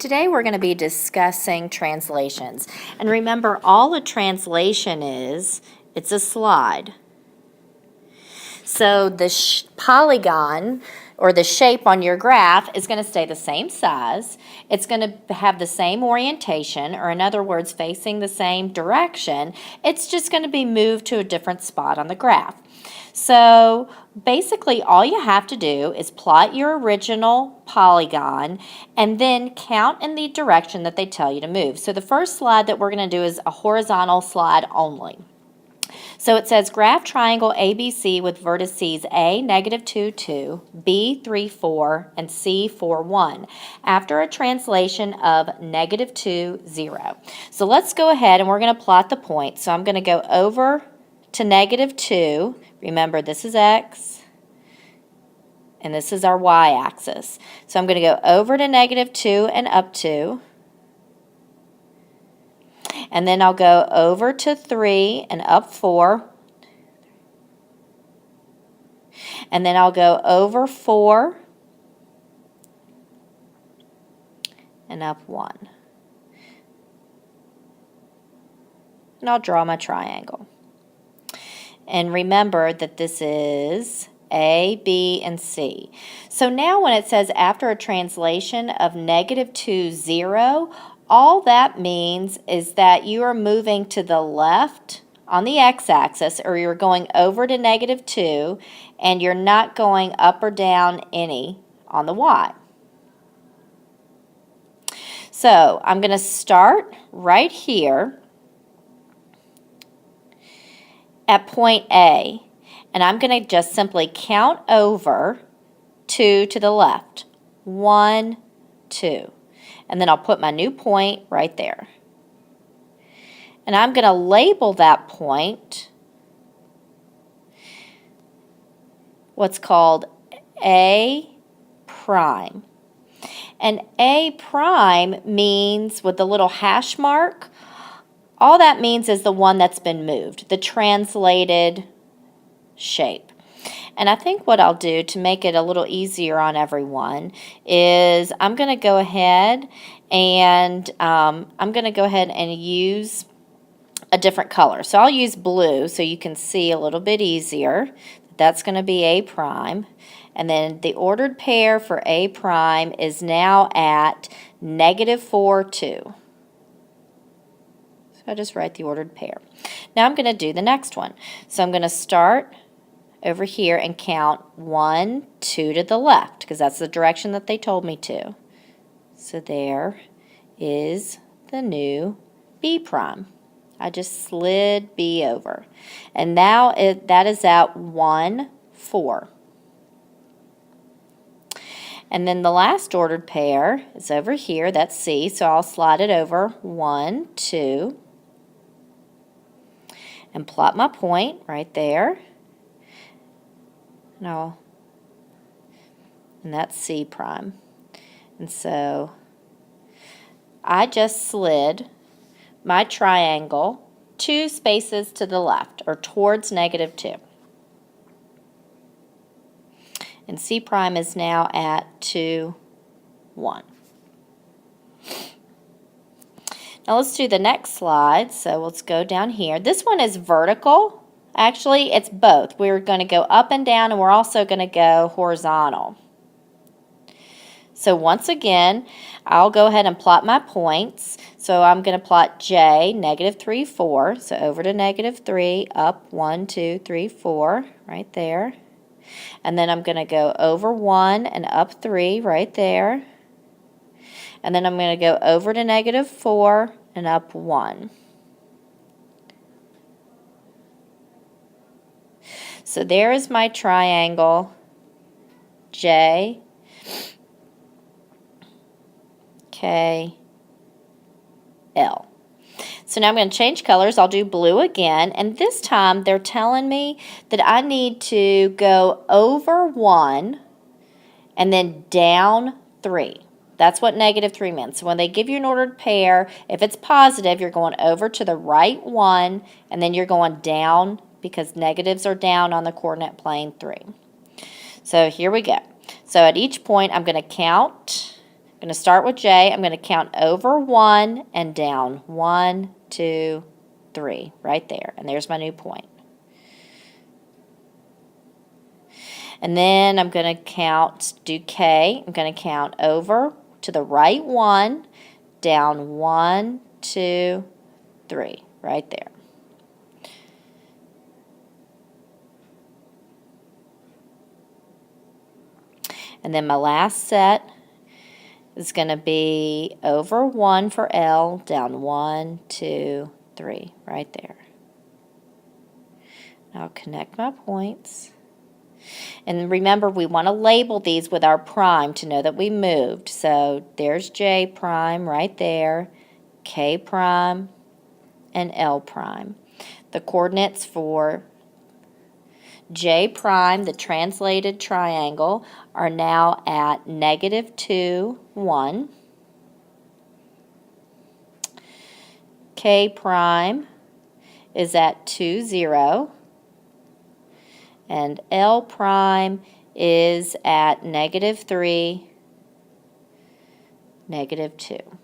Today we're going to be discussing translations. And remember, all a translation is, it's a slide. So the polygon or the shape on your graph is going to stay the same size. It's going to have the same orientation, or in other words, facing the same direction. It's just going to be moved to a different spot on the graph. So basically all you have to do is plot your original polygon and then count in the direction that they tell you to move. So the first slide that we're going to do is a horizontal slide only. So it says graph triangle ABC with vertices A, -2, 2, B, 3, 4, and C, 4, 1 after a translation of -2, 0. So let's go ahead and we're going to plot the points. So I'm going to go over to -2. Remember, this is X, and this is our Y-axis. So I'm going to go over to -2 and up 2. And then I'll go over to 3 and up 4. And then I'll go over 4 and up 1. And I'll draw my triangle. And remember that this is A, B, and C. So now when it says after a translation of -2, 0, all that means is that you are moving to the left on the x-axis, or you're going over to -2, and you're not going up or down any on the y. So I'm going to start right here at point A, and I'm going to just simply count over 2 to the left. 1, 2. And then I'll put my new point right there. And I'm going to label that point what's called A prime. And A prime means, with the little hash mark, all that means is the one that's been moved, the translated shape. And I think what I'll do to make it a little easier on everyone is I'm going to go ahead and use a different color. So I'll use blue so you can see a little bit easier. That's going to be A prime. And then the ordered pair for A prime is now at -4, 2. So I just write the ordered pair. Now I'm going to do the next one. So I'm going to start over here and count 1, 2 to the left, because that's the direction that they told me to. So there is the new B prime. I just slid B over. And now that is at 1, 4. And then the last ordered pair is over here. That's C. So I'll slide it over 1, 2. And plot my point right there. And that's C prime. And so I just slid my triangle 2 spaces to the left, or towards -2. And C prime is now at 2, 1. Now let's do the next slide. So let's go down here. This one is vertical. Actually, it's both. We're going to go up and down, and we're also going to go horizontal. So once again, I'll go ahead and plot my points. So I'm going to plot J, -3, 4. So over to -3, up 1, 2, 3, 4, right there. And then I'm going to go over 1 and up 3, right there. And then I'm going to go over to -4 and up 1. So there is my triangle J, K, L. So now I'm going to change colors. I'll do blue again, and this time they're telling me that I need to go over 1 and then down 3. That's what -3 means. So when they give you an ordered pair, if it's positive, you're going over to the right 1, and then you're going down, because negatives are down on the coordinate plane 3. So here we go. So at each point, I'm going to count I'm going to start with J. I'm going to count over 1 and down. 1, 2, 3, right there. And there's my new point. And then I'm going to do K. I'm going to count over to the right 1, down 1, 2, 3, right there. And then my last set is going to be over 1 for L, down 1, 2, 3, right there. I'll connect my points. And remember, we want to label these with our prime to know that we moved. So there's J prime right there, K prime, and L prime. The coordinates for J prime, the translated triangle, are now at -2, 1. K prime is at 2, 0. And L prime is at -3, -2.